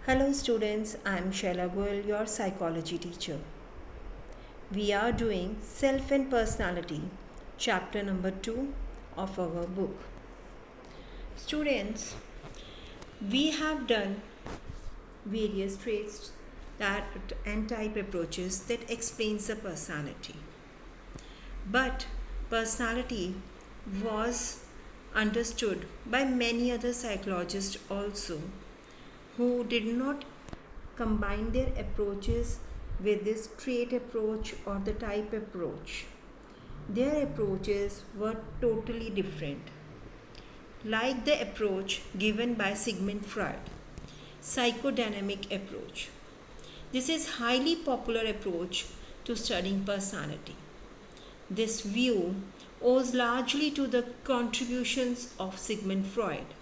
Hello students, I am Shaila Goel, your psychology teacher. We are doing Self and Personality, chapter number 2 of our book. Students, we have done various traits that and type approaches that explains the personality. But personality was understood by many other psychologists also who did not combine their approaches with this trait approach or the type approach. Their approaches were totally different. Like the approach given by Sigmund Freud, psychodynamic approach. This is highly popular approach to studying personality. This view owes largely to the contributions of Sigmund Freud.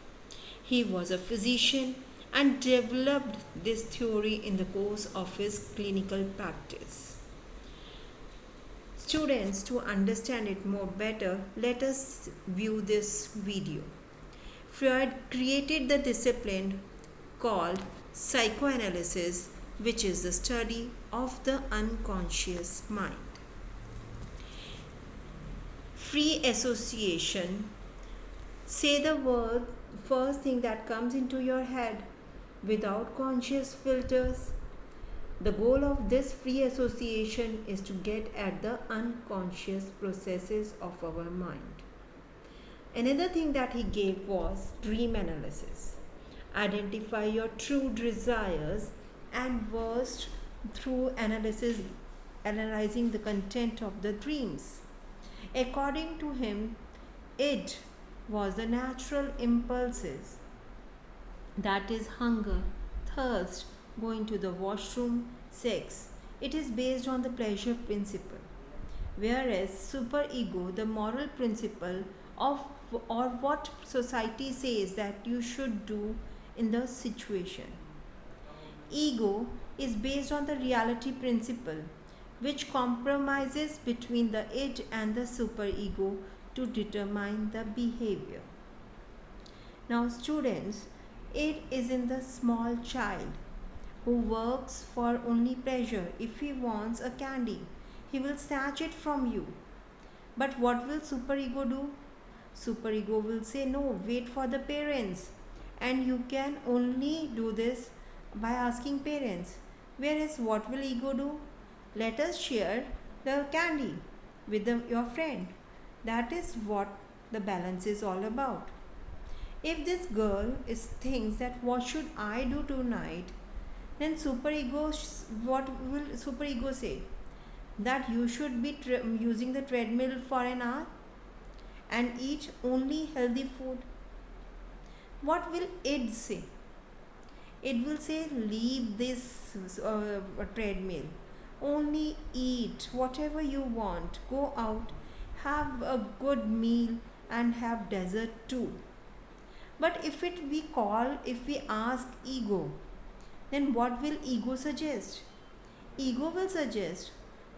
He was a physician and developed this theory in the course of his clinical practice. Students, to understand it more better, let us view this video. Freud created the discipline called psychoanalysis, which is the study of the unconscious mind. Free association. Say the word first thing that comes into your head without conscious filters. The goal of this free association is to get at the unconscious processes of our mind. Another thing that he gave was dream analysis. Identify your true desires and worst through analyzing the content of the dreams. According to him, it was the natural impulses, that is hunger, thirst, going to the washroom, sex. It is based on the pleasure principle. Whereas superego, the moral principle of or what society says that you should do in the situation. Ego is based on the reality principle, which compromises between the id and the superego to determine the behavior. Now students, it is in the small child who works for only pleasure. If he wants a candy, he will snatch it from you. But what will superego do? Superego will say, no, wait for the parents. And you can only do this by asking parents. Whereas what will ego do? Let us share the candy with your friend. That is what the balance is all about. If this girl thinks that what should I do tonight, then what will superego say? That you should be using the treadmill for an hour and eat only healthy food. What will id say? It will say leave this treadmill. Only eat whatever you want. Go out, have a good meal and have dessert too. But if we ask ego, then what will ego suggest? Ego will suggest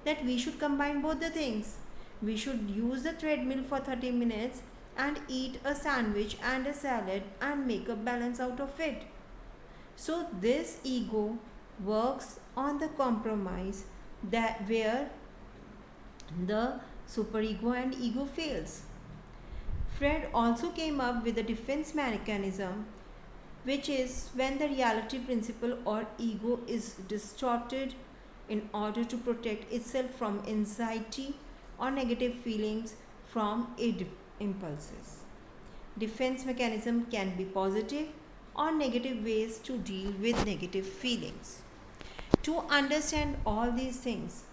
that we should combine both the things. We should use the treadmill for 30 minutes and eat a sandwich and a salad and make a balance out of it. So this ego works on the compromise that where the superego and ego fails. Freud also came up with a defense mechanism, which is when the reality principle or ego is distorted in order to protect itself from anxiety or negative feelings from id impulses. Defense mechanism can be positive or negative ways to deal with negative feelings. To understand all these things,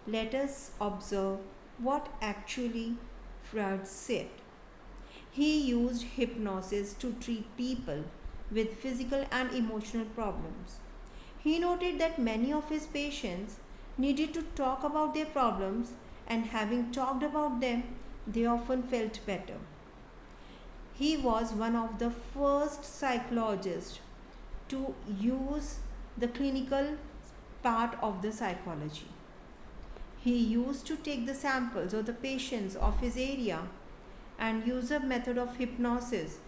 let us observe what actually Freud said. He used hypnosis to treat people with physical and emotional problems. He noted that many of his patients needed to talk about their problems, and having talked about them, they often felt better. He was one of the first psychologists to use the clinical part of the psychology. He used to take the samples of the patients of his area and use a method of hypnosis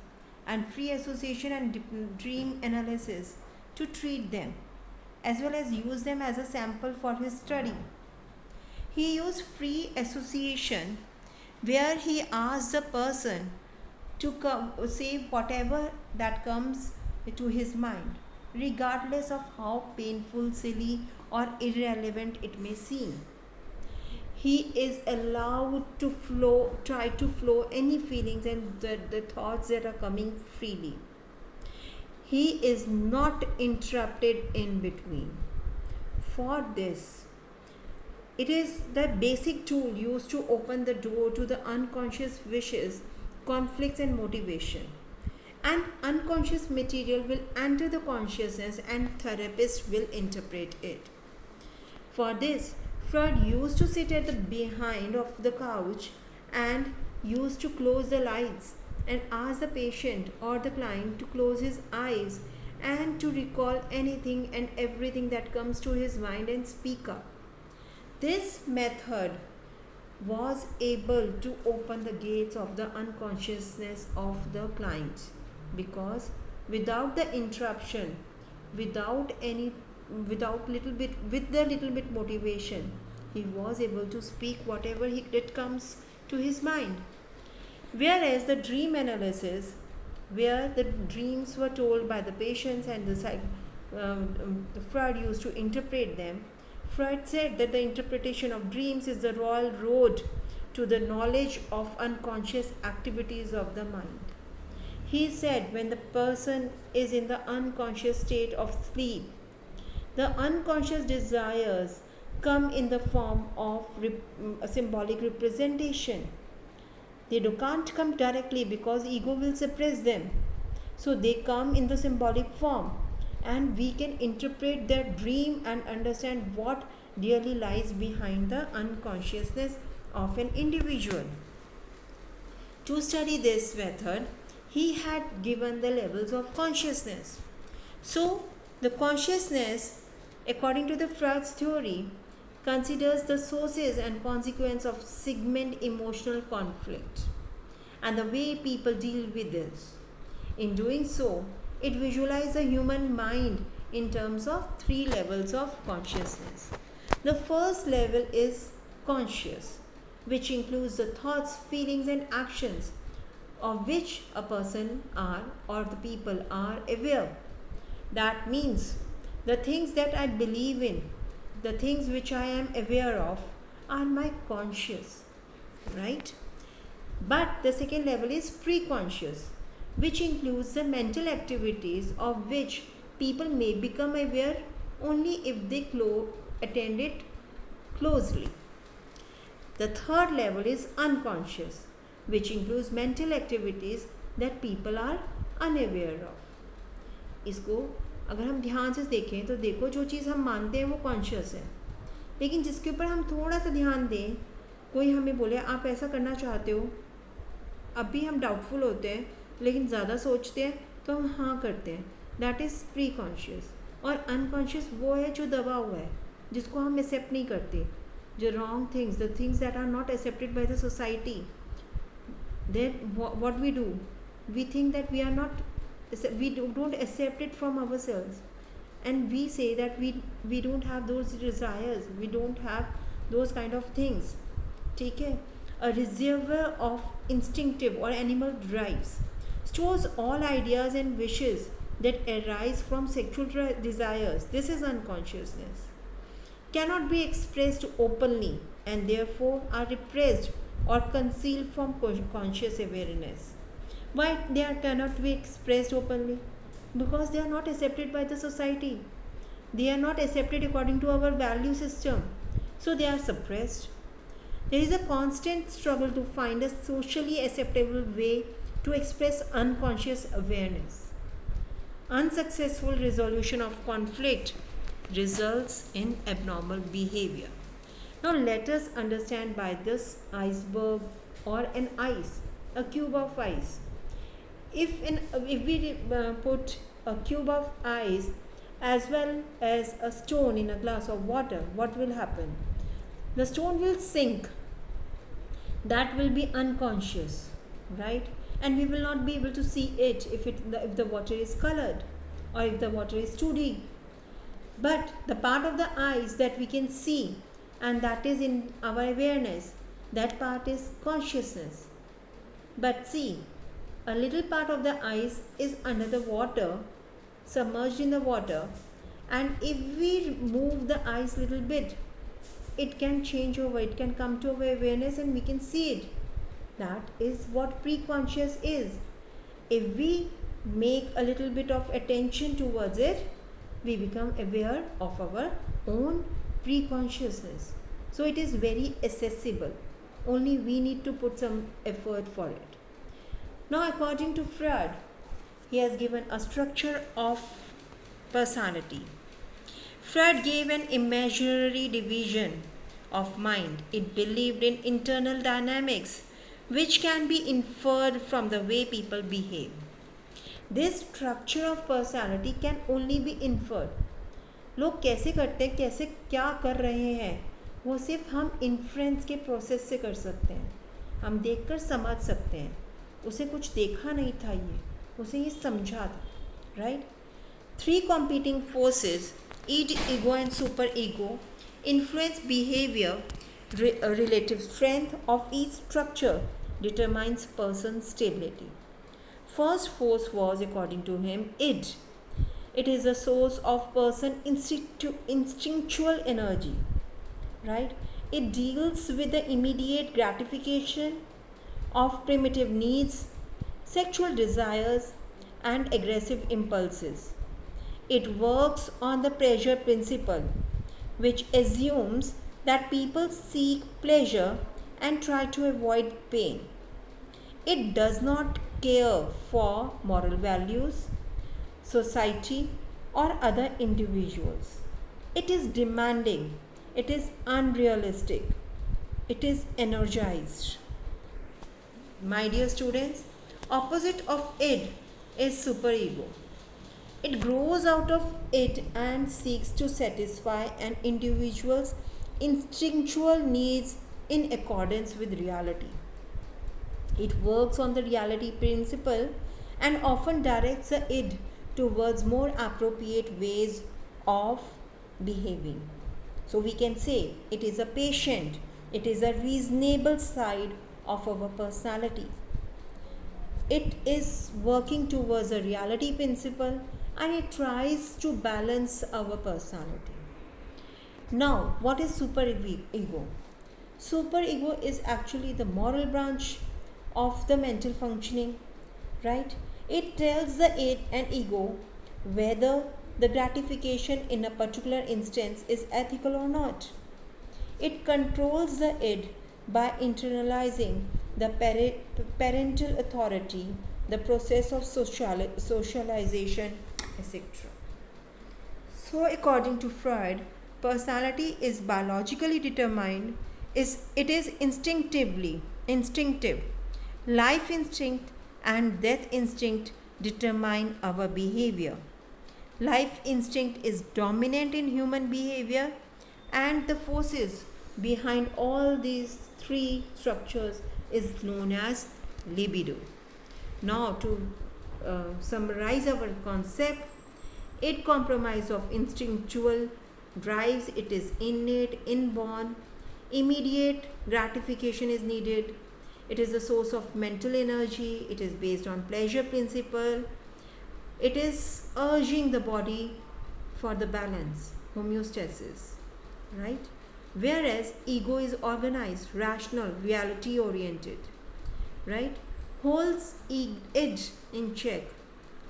and free association and dream analysis to treat them as well as use them as a sample for his study. He used free association where he asked the person to say whatever that comes to his mind, regardless of how painful, silly, or irrelevant it may seem. He is allowed to try to flow any feelings and the thoughts that are coming freely. He is not interrupted in between. For this, it is the basic tool used to open the door to the unconscious wishes, conflicts, and motivation. And unconscious material will enter the consciousness and therapist will interpret it. For this, Freud used to sit at the behind of the couch and used to close the lights and ask the patient or the client to close his eyes and to recall anything and everything that comes to his mind and speak up. This method was able to open the gates of the unconsciousness of the client, because without the interruption, with the little bit motivation, he was able to speak whatever that comes to his mind. Whereas the dream analysis, where the dreams were told by the patients and the Freud used to interpret them, Freud said that the interpretation of dreams is the royal road to the knowledge of unconscious activities of the mind. He said when the person is in the unconscious state of sleep, the unconscious desires come in the form of a symbolic representation. They can't come directly because ego will suppress them. So they come in the symbolic form, and we can interpret their dream and understand what really lies behind the unconsciousness of an individual. To study this method, he had given the levels of consciousness. So the consciousness, according to the Freud's theory, considers the sources and consequence of segment emotional conflict and the way people deal with this. In doing so, it visualizes the human mind in terms of 3 levels of consciousness. The first level is conscious, which includes the thoughts, feelings, and actions of which a person or the people are aware. That means the things that I believe in, the things which I am aware of, are my conscious, right? But the second level is pre-conscious, which includes the mental activities of which people may become aware only if they attend it closely. The third level is unconscious, which includes mental activities that people are unaware of. इसको अगर हम ध्यान से देखें तो देखो, जो चीज़ हम मानते हैं वो कॉन्शियस है, लेकिन जिसके ऊपर हम थोड़ा सा ध्यान दें, कोई हमें बोले आप ऐसा करना चाहते हो, अभी हम डाउटफुल होते हैं लेकिन ज़्यादा सोचते हैं तो हम हाँ करते हैं, दैट इज़ प्री कॉन्शियस. और अनकॉन्शियस वो है जो दबा हुआ है, जिसको हम एक्सेप्ट नहीं करते, जो wrong things, the things that are not accepted by the society. Then what we do, we think that we don't accept it from ourselves, and we say that we don't have those desires, we don't have those kind of things. ठीक है? A reservoir of instinctive or animal drives stores all ideas and wishes that arise from sexual desires. This is unconsciousness. Cannot be expressed openly and therefore are repressed or concealed from conscious awareness. Why they cannot be expressed openly? Because they are not accepted by the society. They are not accepted according to our value system. So they are suppressed. There is a constant struggle to find a socially acceptable way to express unconscious awareness. Unsuccessful resolution of conflict results in abnormal behavior. Now let us understand by this iceberg or an ice, a cube of ice. If we put a cube of ice as well as a stone in a glass of water, what will happen? The stone will sink. That will be unconscious, right? And we will not be able to see it if the water is colored. or if the water is too deep. But the part of the eyes that we can see and that is in our awareness, that part is consciousness. But see, a little part of the ice is under the water, submerged in the water, and if we move the ice little bit, it can change over, it can come to our awareness and we can see it. That is what preconscious is. If we make a little bit of attention towards it, we become aware of our own preconsciousness. So it is very accessible. Only we need to put some effort for it. Now, according to Freud, he has given a structure of personality. Freud gave an imaginary division of mind. It believed in internal dynamics, which can be inferred from the way people behave. This structure of personality can only be inferred. लोग कैसे करते हैं, कैसे क्या कर रहे हैं, वो सिर्फ हम इन्फ्रेंस के प्रोसेस से कर सकते हैं. हम देखकर समझ सकते हैं. उसे कुछ देखा नहीं था, उसे ये समझा था. Right? 3 competing forces, id, ego and superego, influence behavior. Relative strength of each structure determines person's stability. First force was, according to him, id. It is the source of person instinctual energy. Right? It deals with the immediate gratification of primitive needs, sexual desires, and aggressive impulses. It works on the pleasure principle, which assumes that people seek pleasure and try to avoid pain. It does not care for moral values, society, or other individuals. It is demanding, it is unrealistic, it is energized. My dear students, opposite of id is superego. It grows out of it and seeks to satisfy an individual's instinctual needs in accordance with reality. It works on the reality principle and often directs the id towards more appropriate ways of behaving. So we can say it is a patient, it is a reasonable side of our personality. It is working towards a reality principle and it tries to balance our personality. Now, what is superego? Superego is actually the moral branch of the mental functioning, right? It tells the id and ego whether the gratification in a particular instance is ethical or not. It controls the id by internalizing the parental authority, the process of socialization, etc. So, according to Freud, personality is biologically determined. It is instinctive. Life instinct and death instinct determine our behavior. Life instinct is dominant in human behavior, and the forces behind all these 3 structures is known as libido. Now, to summarize our concept, it comprises of instinctual drives. It is innate, inborn. Immediate gratification is needed. It is a source of mental energy. It is based on pleasure principle. It is urging the body for the balance, homeostasis, right? Whereas ego is organized, rational, reality oriented, right? Holds id in check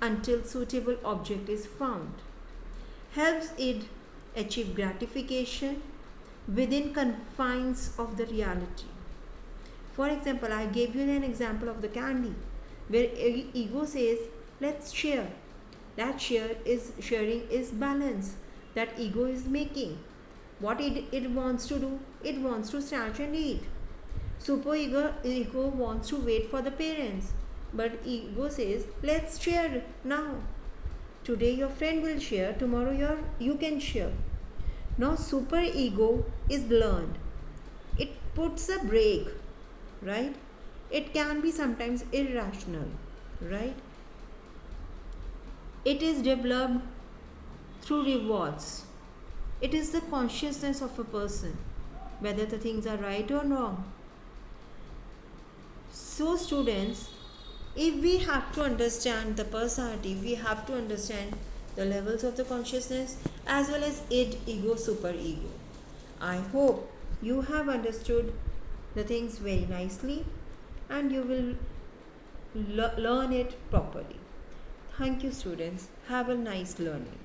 until suitable object is found. Helps id achieve gratification within confines of the reality. For example, I gave you an example of the candy where ego says, let's share. That sharing is balance that ego is making. What it wants to do? It wants to snatch and eat. Ego wants to wait for the parents. But ego says, let's share now. Today your friend will share, tomorrow you can share. Now superego is learned. It puts a break, right? It can be sometimes irrational, right? It is developed through rewards. It is the consciousness of a person, whether the things are right or wrong. So, students, if we have to understand the personality, we have to understand the levels of the consciousness as well as id, ego, superego. I hope you have understood the things very nicely and you will learn it properly. Thank you, students. Have a nice learning.